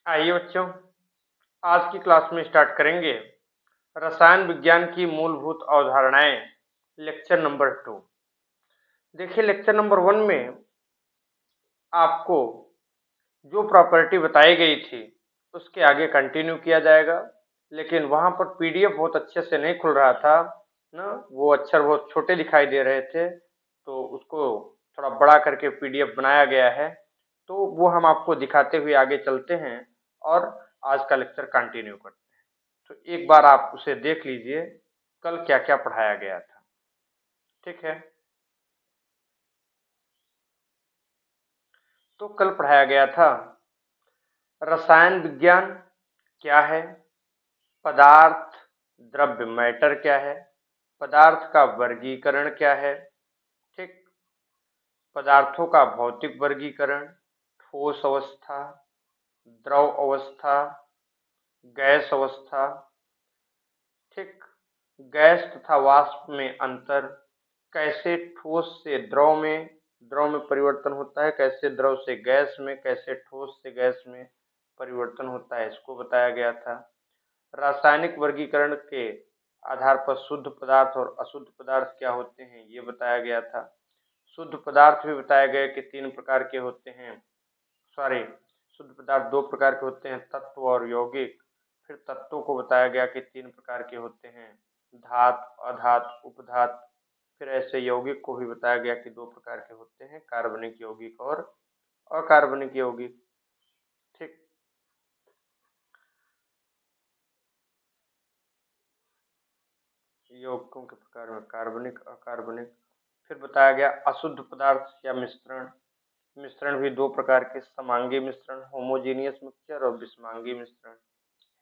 आइए बच्चों, आज की क्लास में स्टार्ट करेंगे रसायन विज्ञान की मूलभूत अवधारणाएं। Lecture number 2। देखिए, लेक्चर नंबर 1 में आपको जो प्रॉपर्टी बताई गई थी उसके आगे कंटिन्यू किया जाएगा, लेकिन वहां पर पीडीएफ बहुत अच्छे से नहीं खुल रहा था ना, वो अक्षर बहुत छोटे दिखाई दे रहे थे, तो उसको थोड़ा बड़ा करके पीडीएफ बनाया गया है। तो वो हम आपको दिखाते हुए आगे चलते हैं और आज का लेक्चर कंटिन्यू करते हैं। तो एक बार आप उसे देख लीजिए, कल क्या क्या पढ़ाया गया था। ठीक है, तो कल पढ़ाया गया था रसायन विज्ञान क्या है, पदार्थ द्रव्य मैटर क्या है, पदार्थ का वर्गीकरण क्या है। ठीक, पदार्थों का भौतिक वर्गीकरण, ठोस अवस्था, द्रव अवस्था, गैस अवस्था। ठीक, गैस तथा वाष्प में अंतर, कैसे ठोस से द्रव में परिवर्तन होता है, कैसे द्रव से गैस में, कैसे ठोस से गैस में परिवर्तन होता है, इसको बताया गया था। रासायनिक वर्गीकरण के आधार पर शुद्ध पदार्थ और अशुद्ध पदार्थ क्या होते हैं, ये बताया गया था। शुद्ध पदार्थ भी बताया गया कि 3 प्रकार के होते हैं। सॉरी, शुद्ध पदार्थ 2 प्रकार के होते हैं, तत्व और यौगिक। फिर तत्वों को बताया गया कि 3 प्रकार के होते हैं, धातु, अधातु, उपधातु। फिर ऐसे यौगिक को भी बताया गया कि 2 प्रकार के होते हैं, कार्बनिक यौगिक और अकार्बनिक यौगिक। ठीक, यौगिकों के प्रकार में कार्बनिक, अकार्बनिक। फिर बताया गया अशुद्ध पदार्थ या मिश्रण। मिश्रण भी 2 प्रकार के, समांगी मिश्रण होमोजीनियस मिक्सचर और विषमांगी मिश्रण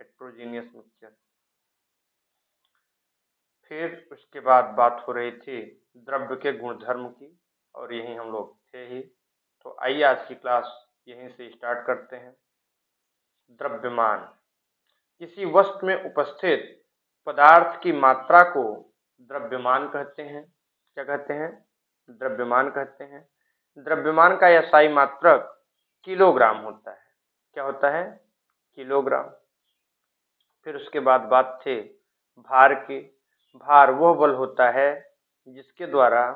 हेट्रोजीनियस मिक्सचर। फिर उसके बाद बात हो रही थी द्रव्य के गुणधर्म की, और यही हम लोग थे ही। तो आइए आज की क्लास यहीं से स्टार्ट करते हैं। द्रव्यमान, किसी वस्तु में उपस्थित पदार्थ की मात्रा को द्रव्यमान कहते हैं। क्या कहते हैं? द्रव्यमान कहते हैं। द्रव्यमान का एसआई मात्रक किलोग्राम होता है। क्या होता है? किलोग्राम। फिर उसके बाद बात थी भार की। भार वह बल होता है जिसके द्वारा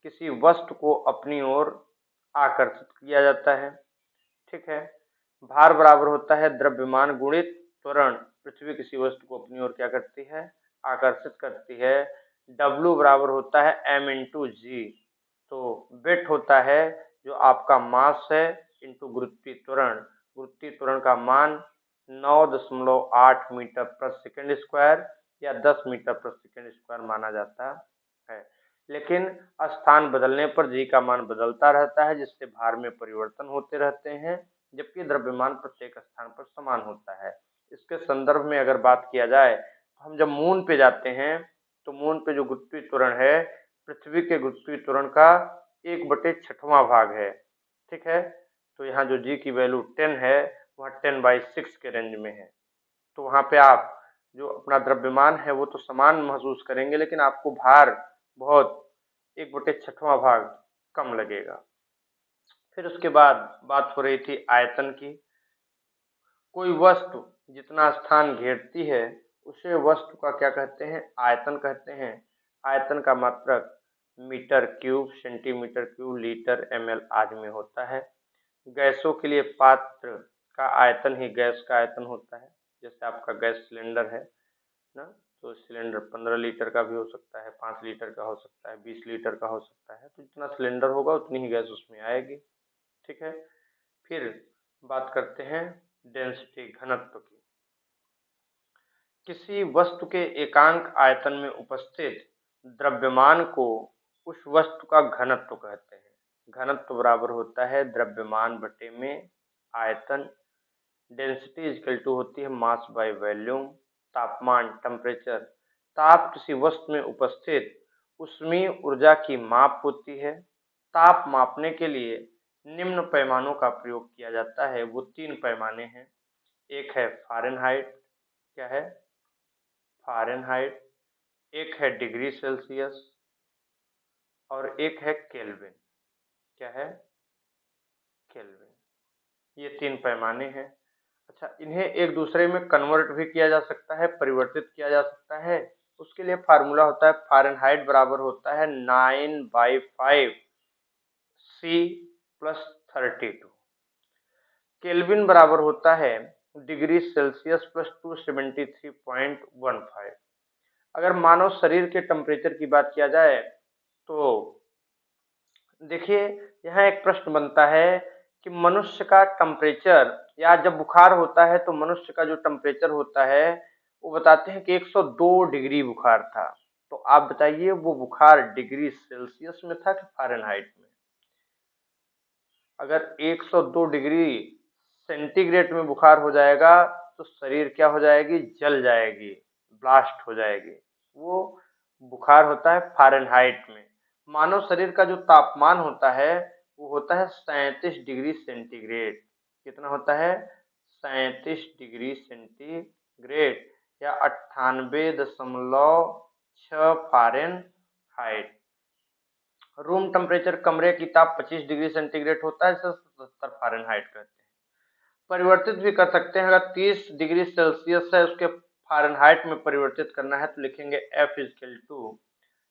किसी वस्तु को अपनी ओर आकर्षित किया जाता है। ठीक है, भार बराबर होता है द्रव्यमान गुणित त्वरण। पृथ्वी किसी वस्तु को अपनी ओर क्या करती है? आकर्षित करती है। W बराबर होता है m इंटू जी। तो वेट होता है जो आपका मास है इंटू गुरुत्वीय त्वरण। गुरुत्वीय त्वरण का मान 9.8 मीटर प्रति सेकंड स्क्वायर या 10 मीटर प्रति सेकंड स्क्वायर माना जाता है। लेकिन स्थान बदलने पर जी का मान बदलता रहता है, जिससे भार में परिवर्तन होते रहते हैं, जबकि द्रव्यमान प्रत्येक स्थान पर समान होता है। इसके संदर्भ में अगर बात किया जाए तो हम जब मून पे जाते हैं तो मून पे जो गुरुत्वीय त्वरण है पृथ्वी के गुरुत्वीय त्वरण का 1/6वां भाग है। ठीक है, तो यहाँ जो जी की वैल्यू 10 है वह 10/6 के रेंज में है। तो वहाँ पे आप जो अपना द्रव्यमान है वो तो समान महसूस करेंगे, लेकिन आपको भार बहुत 1/6वां भाग कम लगेगा। फिर उसके बाद बात हो रही थी आयतन की। कोई वस्तु जितना स्थान घेरती है उसे वस्तु का क्या कहते हैं? आयतन कहते हैं। आयतन का मात्रक metre cube, centimetre cube, litre, ml आदि में होता है। गैसों के लिए पात्र का आयतन ही गैस का आयतन होता है। जैसे आपका गैस सिलेंडर है ना, तो सिलेंडर 15 लीटर का भी हो सकता है, 5 लीटर का हो सकता है, 20 लीटर का हो सकता है। तो जितना सिलेंडर होगा उतनी ही गैस उसमें आएगी। ठीक है, फिर बात करते हैं डेंसिटी, घनत्व की। किसी वस्तु के एकांक आयतन में उपस्थित द्रव्यमान को उस वस्तु का घनत्व कहते हैं। घनत्व बराबर होता है द्रव्यमान बटे में आयतन। डेंसिटी इक्वल टू होती है मास बाय वॉल्यूम। तापमान, टेम्परेचर, ताप किसी वस्तु में उपस्थित ऊष्मीय ऊर्जा की माप होती है। ताप मापने के लिए निम्न पैमानों का प्रयोग किया जाता है। वो 3 पैमाने हैं। एक है फ़ारेनहाइट। क्या है? फ़ारेनहाइट। एक है डिग्री सेल्सियस और एक है केल्विन। क्या है? केल्विन। ये 3 पैमाने हैं। अच्छा, इन्हें एक दूसरे में कन्वर्ट भी किया जा सकता है, परिवर्तित किया जा सकता है। उसके लिए फार्मूला होता है फ़ारेनहाइट बराबर होता है 9/5 C प्लस 32। केल्विन बराबर होता है डिग्री सेल्सियस प्लस 273.15। अगर मानव शरीर के टेम्परेचर की बात किया जाए तो देखिए, यहाँ एक प्रश्न बनता है कि मनुष्य का टेम्परेचर, या जब बुखार होता है तो मनुष्य का जो टेम्परेचर होता है वो बताते हैं कि 102 डिग्री बुखार था। तो आप बताइए वो बुखार डिग्री सेल्सियस में था कि फ़ारेनहाइट में? अगर 102 डिग्री सेंटीग्रेड में बुखार हो जाएगा तो शरीर क्या हो जाएगी, जल जाएगी, ब्लास्ट हो जाएगी। वो बुखार होता है फ़ारेनहाइट में। मानव शरीर का जो तापमान होता है वो होता है 37 डिग्री सेंटीग्रेड। कितना होता है? 37 डिग्री सेंटीग्रेड या 98.6 फ़ारेनहाइट। रूम टेम्परेचर, कमरे की ताप 25 डिग्री सेंटीग्रेड होता है, इसे 77 फ़ारेनहाइट कहते हैं। परिवर्तित भी कर सकते हैं, अगर 30 डिग्री सेल्सियस है उसके फ़ारेनहाइट में परिवर्तित करना है तो लिखेंगे F equal to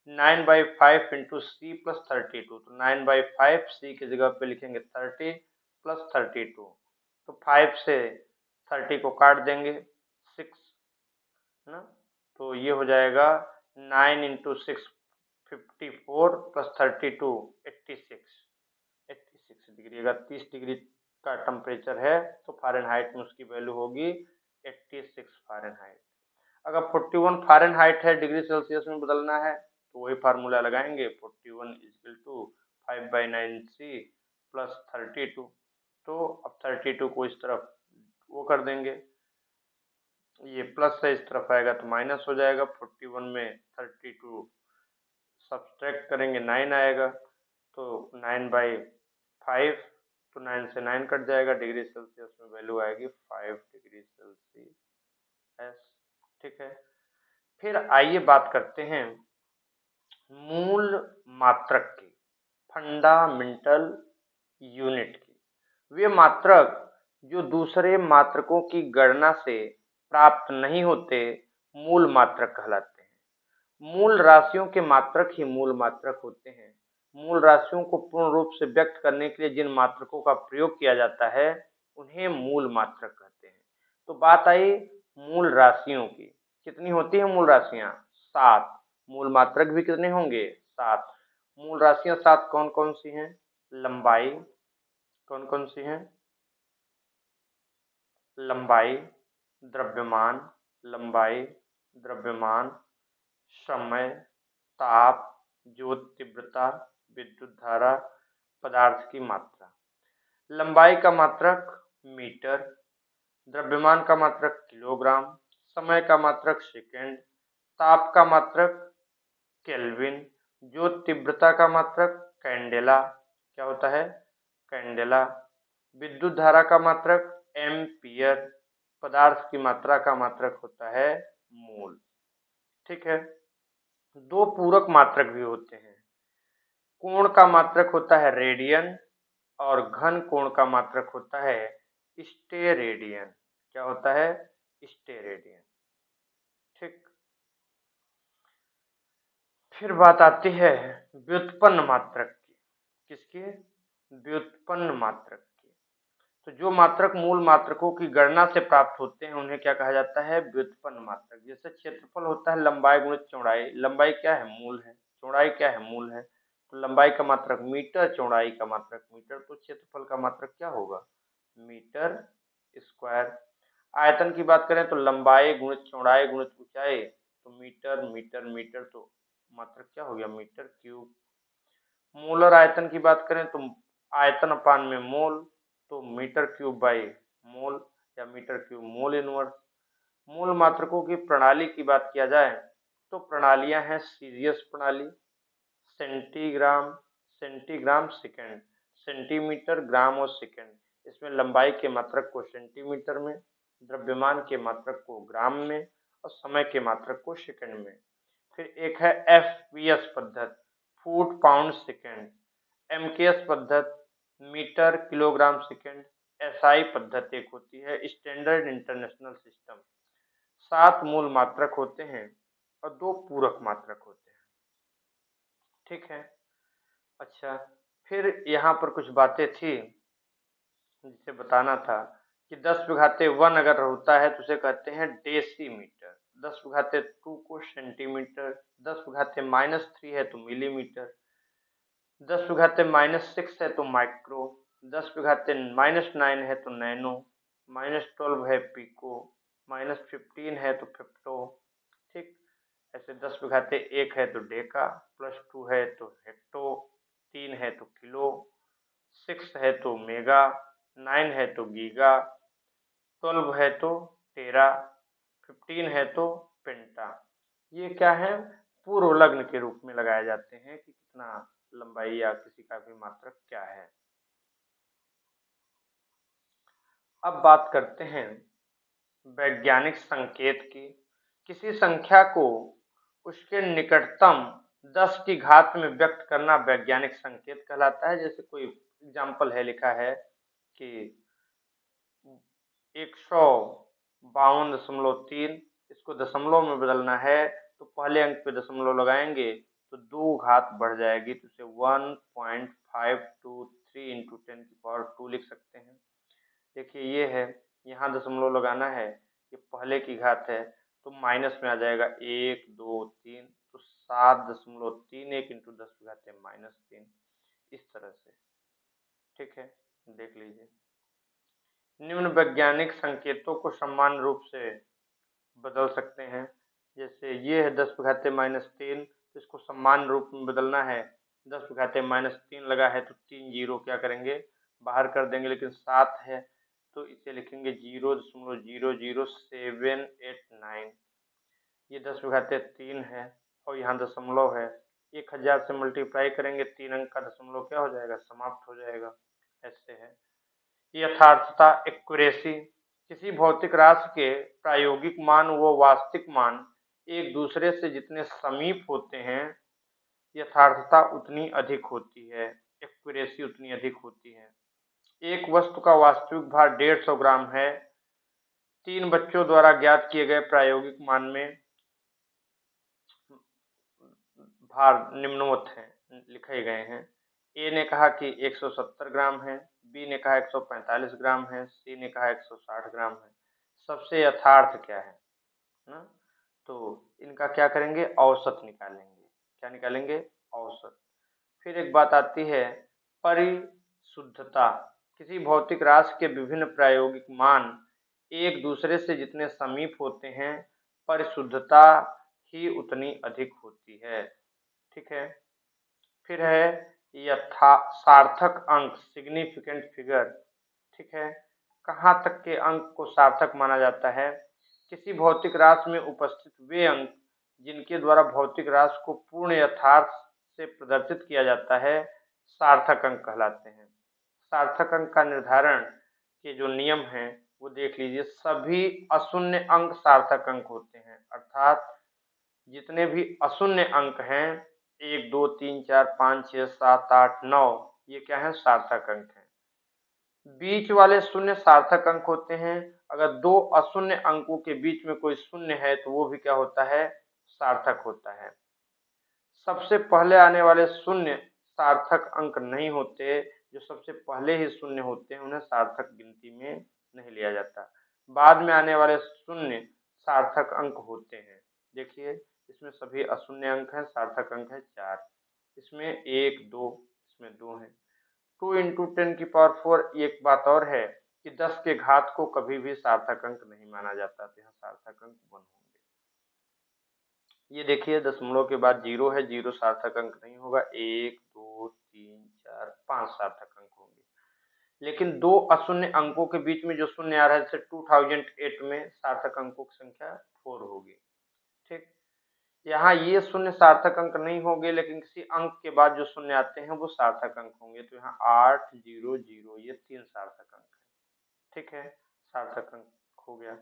9/5 into C plus 32। तो 9/5 सी की जगह पे लिखेंगे 30 प्लस 32। तो 5 से 30 को काट देंगे, 6 ना, तो ये हो जाएगा 9 इंटू 6 54 प्लस 32 86 डिग्री। अगर 30 डिग्री का टेम्परेचर है तो फ़ारेनहाइट में उसकी वैल्यू होगी 86 फ़ारेनहाइट। अगर 41 फ़ारेनहाइट है, डिग्री सेल्सियस में बदलना है तो वही फार्मूला लगाएंगे, 41 इक्वल टू 5/9 C प्लस 32। तो अब 32 को इस तरफ वो कर देंगे, ये प्लस है, इस तरफ आएगा तो माइनस हो जाएगा। 41 में 32 सब्सट्रैक्ट करेंगे 9 आएगा, तो 9/5, तो 9 से 9 कट जाएगा, डिग्री सेल्सियस में वैल्यू आएगी 5 डिग्री सेल्सियस। ठीक है, फिर आइए बात करते हैं मूल मात्रक की, फंडामेंटल यूनिट की। वे मात्रक जो दूसरे मात्रकों की गणना से प्राप्त नहीं होते मूल मात्रक कहलाते हैं। मूल राशियों के मात्रक ही मूल मात्रक होते हैं। मूल राशियों को पूर्ण रूप से व्यक्त करने के लिए जिन मात्रकों का प्रयोग किया जाता है उन्हें मूल मात्रक कहते हैं। तो बात आई मूल राशियों की। कितनी होती है मूल राशियां? 7। मूल मात्रक भी कितने होंगे? 7। मूल राशियां 7 कौन कौन सी हैं? लंबाई, कौन कौन सी हैं? लंबाई, द्रव्यमान, लंबाई, द्रव्यमान, समय, ताप, ज्योत तीव्रता, विद्युत धारा, पदार्थ की मात्रा। लंबाई का मात्रक मीटर, द्रव्यमान का मात्रक किलोग्राम, समय का मात्रक सेकेंड, ताप का मात्रक केल्विन, ज्योत तीव्रता का मात्रक कैंडेला, क्या होता है? कैंडेला, विद्युत धारा का मात्रक एम्पियर, पदार्थ की मात्रा का मात्रक होता है मोल। ठीक है, दो पूरक मात्रक भी होते हैं। कोण का मात्रक होता है रेडियन और घन कोण का मात्रक होता है स्टेरेडियन। क्या होता है? स्टेरेडियन। ठीक, फिर बात आती है व्युत्पन्न मात्रक की। किसकी? व्युत्पन्न मात्रक की। तो जो मात्रक मूल मात्रकों की गणना से प्राप्त होते हैं उन्हें क्या कहा जाता है? व्युत्पन्न मात्रक। जैसे क्षेत्रफल होता है लंबाई गुणित चौड़ाई। लंबाई क्या है? मूल है। चौड़ाई क्या है? मूल है। तो लंबाई का मात्रक मीटर, चौड़ाई का मात्रक मीटर, तो क्षेत्रफल का मात्रक क्या होगा? Metre square. आयतन की बात करें तो लंबाई गुणित चौड़ाई गुणित ऊंचाई, तो मीटर मीटर मीटर, तो मात्रक क्या हो गया? Metre cube. मोलर आयतन की बात करें तो आयतन अपान में मोल, तो मीटर क्यूब बाई मोल या मीटर क्यूब मोल इनवर्स। मूल मात्रकों की प्रणाली की बात किया जाए तो प्रणालियां हैं सीरियस प्रणाली, सेंटीग्राम, सेंटीग्राम सेकेंड, सेंटीमीटर, ग्राम और सेकेंड। इसमें लंबाई के मात्रक को सेंटीमीटर में, द्रव्यमान के मात्रक को ग्राम में और समय के मात्रक को सेकेंड में। फिर एक है एफपीएस पद्धत, फुट पाउंड सेकेंड, एमकेएस पद्धत, मीटर किलोग्राम सेकेंड, एसआई पद्धति एक होती है, स्टैंडर्ड इंटरनेशनल सिस्टम। 7 मूल मात्रक होते हैं और 2 पूरक मात्रक होते हैं। ठीक है। अच्छा, फिर यहाँ पर कुछ बातें थी जिसे बताना था कि 10⁻1 अगर होता है तो उसे कहते हैं डेसीमीटर, 10⁻2 को सेंटीमीटर, 10⁻³ है तो मिलीमीटर, 10⁻⁻6 है तो माइक्रो, 10⁻⁻9 है तो नैनो, -12 है पिको, -15 है तो फेप्टो। ठीक, ऐसे 10⁻1 है तो डेका, +2 है तो हेक्टो, 3 है तो किलो, 6 है तो मेगा, 9 है तो गीगा, 12 है तो टेरा, 15 है तो पेंटा। ये क्या है, पूर्व लग्न के रूप में लगाए जाते हैं कि कितना लंबाई या किसी का भी मात्रक क्या है। अब बात करते हैं वैज्ञानिक संकेत की। किसी संख्या को उसके निकटतम 10 की घात में व्यक्त करना वैज्ञानिक संकेत कहलाता है। जैसे कोई एग्जाम्पल है, लिखा है कि 152.3, इसको दशमलव में बदलना है तो पहले अंक पे दशमलव लगाएंगे तो 2 घात बढ़ जाएगी, तो इसे 1.523 इंटू 10⁻² लिख सकते हैं। देखिए ये है, यहाँ दशमलव लगाना है, ये पहले की घात है तो माइनस में आ जाएगा 1 2 3, तो 7.31 इंटू 10⁻³ इस तरह से। ठीक है, देख लीजिए। निम्न वैज्ञानिक संकेतों को समान रूप से बदल सकते हैं। जैसे ये है 10⁻³ तो इसको समान रूप में बदलना है, 10⁻³ लगा है तो 3 जीरो क्या करेंगे, बाहर कर देंगे, लेकिन 7 है तो इसे लिखेंगे 0.00789। ये 10⁻³ है और यहाँ दशमलव है, 1000 से मल्टीप्लाई करेंगे, 3 अंक का दशमलव क्या हो जाएगा, समाप्त हो जाएगा। ऐसे है। यथार्थता, एक्यूरेसी, किसी भौतिक राशि के प्रायोगिक मान व वास्तविक मान एक दूसरे से जितने समीप होते हैं, यथार्थता उतनी अधिक होती है, एक्यूरेसी उतनी अधिक होती है। एक वस्तु का वास्तविक भार 150 ग्राम है। 3 बच्चों द्वारा ज्ञात किए गए प्रायोगिक मान में भार निम्नवत हैं, लिखे गए हैं। ए ने कहा कि 170 ग्राम है, बी ने कहा 145 ग्राम है, सी ने कहा 160 ग्राम है। सबसे यथार्थ क्या है ना, तो इनका क्या करेंगे, औसत निकालेंगे। क्या निकालेंगे, औसत। फिर एक बात आती है परिशुद्धता, किसी भौतिक राशि के विभिन्न प्रायोगिक मान एक दूसरे से जितने समीप होते हैं, परिशुद्धता ही उतनी अधिक होती है। ठीक है। फिर है सार्थक अंक, सिग्निफिकेंट फिगर। ठीक है, कहाँ तक के अंक को सार्थक माना जाता है, किसी भौतिक राशि में उपस्थित वे अंक जिनके द्वारा भौतिक राशि को पूर्ण यथार्थ से प्रदर्शित किया जाता है, सार्थक अंक कहलाते हैं। सार्थक अंक का निर्धारण के जो नियम हैं वो देख लीजिए। सभी अशून्य अंक सार्थक अंक होते हैं, अर्थात जितने भी अशून्य अंक हैं, 1 2 3 4 5 6 7 8 9, ये क्या है, सार्थक अंक हैं। बीच वाले शून्य सार्थक अंक होते हैं। अगर 2 अशून्य अंकों के बीच में कोई शून्य है तो वो भी क्या होता है, सार्थक होता है। सबसे पहले आने वाले शून्य सार्थक अंक नहीं होते, जो सबसे पहले ही शून्य होते हैं उन्हें सार्थक गिनती में नहीं लिया जाता। बाद में आने वाले शून्य सार्थक अंक होते हैं। देखिए इसमें सभी अशून्य अंक हैं, सार्थक अंक है 4, इसमें 1 2, इसमें 2 है। 2 इंटू 10⁻⁴। एक बात और है कि 10 के घात को कभी भी सार्थक अंक नहीं माना जाता, तो यहाँ सार्थक अंक 1 होंगे। ये देखिए दशमलव के बाद 0 है, 0 सार्थक अंक नहीं होगा। 1 2 3 4 5 सार्थक अंक होंगे। लेकिन 2 अशून्य अंकों के बीच में जो शून्य आ रहा है, जैसे 2008 में सार्थक अंकों की संख्या 4 होगी। ठीक, यहाँ ये शून्य सार्थक अंक नहीं होंगे, लेकिन किसी अंक के बाद जो शून्य आते हैं वो सार्थक अंक होंगे। तो यहाँ 8 0 0, ये 3 सार्थक अंक है। ठीक है, सार्थक अंक हो गया।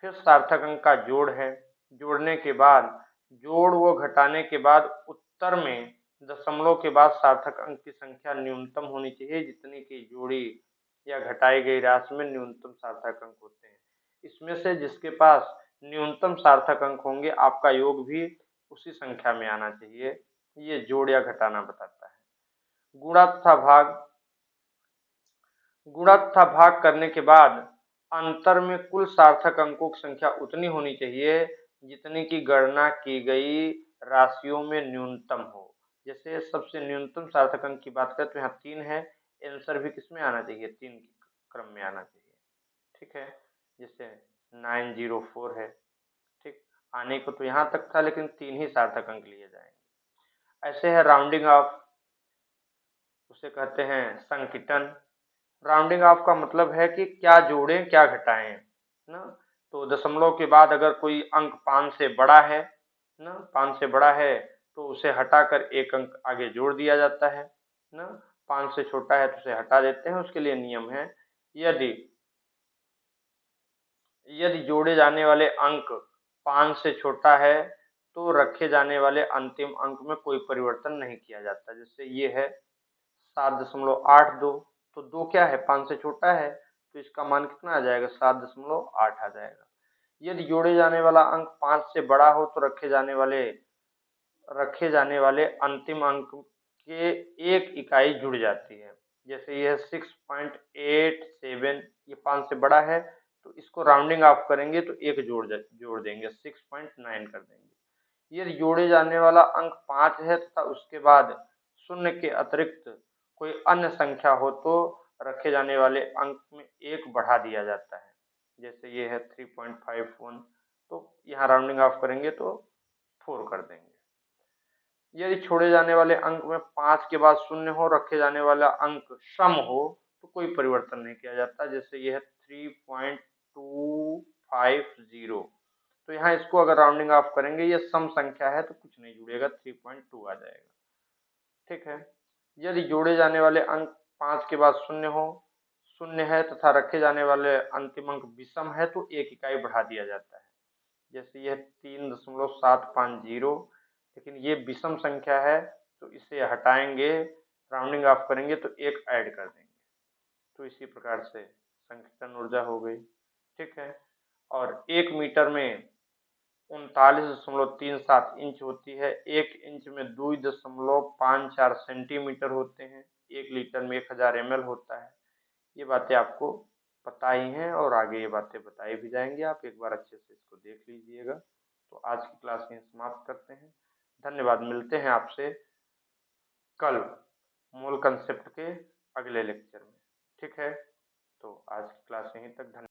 फिर सार्थक अंक का जोड़ है, जोड़ने के बाद जोड़ व घटाने के बाद उत्तर में दशमलव के बाद सार्थक अंक की संख्या न्यूनतम होनी चाहिए, जितनी की जोड़ी या घटाई गई राशि में न्यूनतम सार्थक अंक होते हैं। इसमें से जिसके पास न्यूनतम सार्थक अंक होंगे आपका योग भी उसी संख्या में आना चाहिए। ये जोड़ या घटाना बताता है। गुणा तथा भाग करने के बाद अंतर में कुल सार्थक अंकों की संख्या उतनी होनी चाहिए जितनी की गणना की गई राशियों में न्यूनतम हो। जैसे सबसे न्यूनतम सार्थक अंक की बात करें तो यहाँ 3 है, आंसर भी किसमें आना चाहिए, 3 के क्रम में आना चाहिए। ठीक है, जैसे 904 है। ठीक, आने को तो यहाँ तक था लेकिन 3 ही सार्थक अंक लिए जाएंगे। ऐसे है राउंडिंग ऑफ, उसे कहते हैं संकीटन। राउंडिंग ऑफ का मतलब है कि क्या जोड़ें क्या घटाएं ना। तो दशमलव के बाद अगर कोई अंक 5 से बड़ा है ना, 5 से बड़ा है तो उसे हटाकर एक अंक आगे जोड़ दिया जाता है ना। 5 से छोटा है तो उसे हटा देते हैं। उसके लिए नियम है, यदि जोड़े जाने वाले अंक 5 से छोटा है तो रखे जाने वाले अंतिम अंक में कोई परिवर्तन नहीं किया जाता। जैसे ये है 7.82, तो 2 क्या है, 5 से छोटा है तो इसका मान कितना आ जाएगा, 7.8 आ जाएगा। यदि जोड़े जाने वाला अंक 5 से बड़ा हो तो रखे जाने वाले अंतिम अंक के एक इकाई जुड़ जाती है। जैसे ये 6.87, ये 5 से बड़ा है तो इसको राउंडिंग ऑफ करेंगे तो एक जोड़ देंगे, 6.9 कर देंगे। यदि जोड़े जाने वाला अंक 5 है तथा उसके बाद शून्य के अतिरिक्त कोई अन्य संख्या हो तो रखे जाने वाले अंक में एक बढ़ा दिया जाता है। जैसे ये है 3.51, तो यहाँ राउंडिंग ऑफ करेंगे तो 4 कर देंगे। यदि छोड़े जाने वाले अंक में 5 के बाद शून्य हो, रखे जाने वाला अंक सम हो तो कोई परिवर्तन नहीं किया जाता। जैसे यह है 3.250, तो यहाँ इसको अगर राउंडिंग ऑफ करेंगे, ये सम संख्या है तो कुछ नहीं जुड़ेगा, 3.2 आ जाएगा। ठीक है, यदि जोड़े जाने वाले अंक 5 के बाद शून्य है तथा रखे जाने वाले अंतिम अंक विषम है तो एक इकाई बढ़ा दिया जाता है। जैसे यह 3.750, लेकिन ये विषम संख्या है तो इसे हटाएंगे, राउंडिंग ऑफ करेंगे तो एक ऐड कर देंगे। तो इसी प्रकार से संकीर्तन ऊर्जा हो गई। ठीक है, और 1 मीटर में 39.37 इंच होती है। 1 इंच में 2.54 सेंटीमीटर होते हैं। 1 लीटर में 1000 ml होता है। ये बातें आपको पता ही हैं और आगे ये बातें बताई भी जाएंगी। आप एक बार अच्छे से इसको देख लीजिएगा। तो आज की क्लास यहीं समाप्त करते हैं। धन्यवाद। मिलते हैं आपसे कल मूल कंसेप्ट के अगले लेक्चर में। ठीक है, तो आज की क्लास यहीं तक। धन्यवाद।